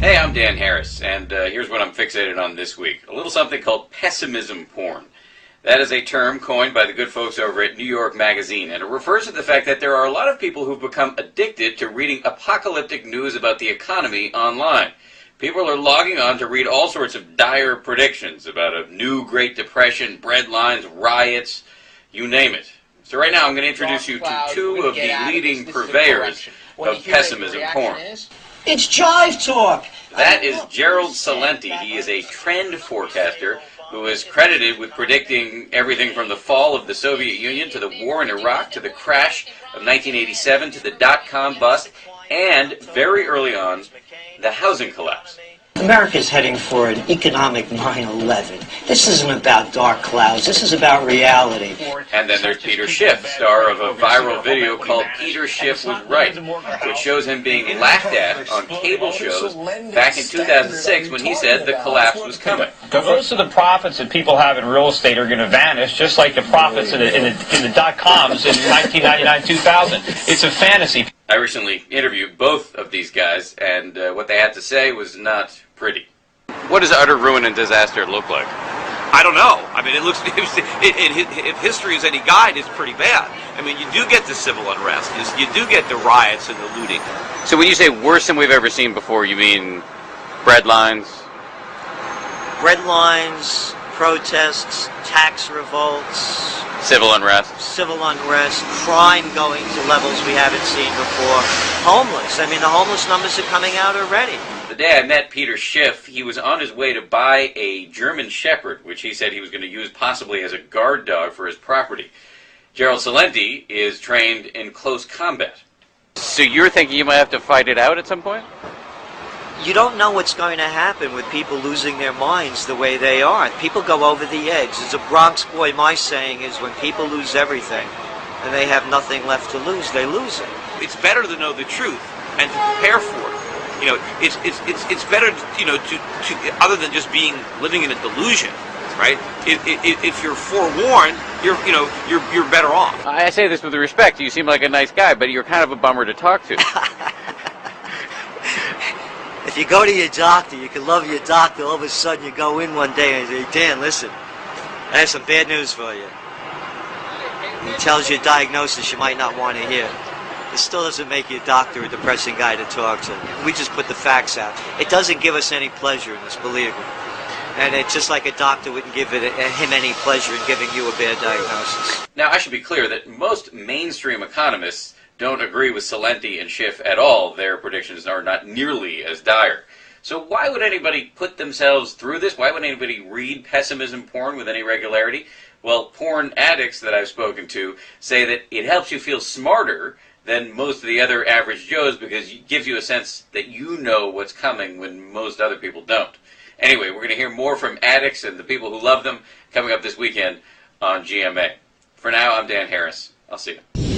Hey, I'm Dan Harris, and here's what I'm fixated on this week. A little something called pessimism porn. That is a term coined by the good folks over at New York Magazine, and it refers to the fact that there are a lot of people who've become addicted to reading apocalyptic news about the economy online. People are logging on to read all sorts of dire predictions about a new Great Depression, breadlines, riots, you name it. So right now I'm going to introduce you to two of the leading purveyors of pessimism porn. It's jive talk. That is Gerald Celente. He is a trend forecaster who is credited with predicting everything from the fall of the Soviet Union to the war in Iraq to the crash of 1987 to the dot-com bust and, very early on, the housing collapse. America's heading for an economic 9/11. This isn't about dark clouds. This is about reality. And then there's Peter Schiff, star of a viral video called Peter Schiff Was Right, which shows him being laughed at on cable shows back in 2006 when he said the collapse was coming. Most of the profits that people have in real estate are going to vanish, just like the profits in the dot-coms in 1999-2000. It's a fantasy. I recently interviewed both of these guys, and what they had to say was not pretty. What does utter ruin and disaster look like? I don't know. I mean, it looks, if history is any guide, it's pretty bad. I mean, you do get the civil unrest. You do get the riots and the looting. So when you say worse than we've ever seen before, you mean breadlines? Breadlines, protests, tax revolts, Civil unrest? civil unrest, crime going to levels we haven't seen before, homeless. I mean, the homeless numbers are coming out already. The day I met Peter Schiff, he was on his way to buy a German Shepherd, which he said he was going to use possibly as a guard dog for his property. Gerald Celente is trained in close combat. So you're thinking you might have to fight it out at some point? You don't know what's going to happen with people losing their minds the way they are. People go over the edge. As a Bronx boy, my saying is when people lose everything and they have nothing left to lose, they lose it. It's better to know the truth and to prepare for it. You know, it's better, you know, to other than just living in a delusion, right? If you're forewarned, you're better off. I say this with respect. You seem like a nice guy, but you're kind of a bummer to talk to. If you go to your doctor, you can love your doctor. All of a sudden, you go in one day and say, Dan, listen, I have some bad news for you. He tells you a diagnosis you might not want to hear. It still doesn't make you a doctor a depressing guy to talk to. We just put the facts out. It doesn't give us any pleasure in this, believe me. And it's just like a doctor wouldn't give him any pleasure in giving you a bad diagnosis. Now, I should be clear that most mainstream economists don't agree with Celente and Schiff at all. Their predictions are not nearly as dire. So why would anybody put themselves through this? Why would anybody read pessimism porn with any regularity? Well, porn addicts that I've spoken to say that it helps you feel smarter than most of the other average Joes because it gives you a sense that you know what's coming when most other people don't. Anyway, we're going to hear more from addicts and the people who love them coming up this weekend on GMA. For now, I'm Dan Harris. I'll see you.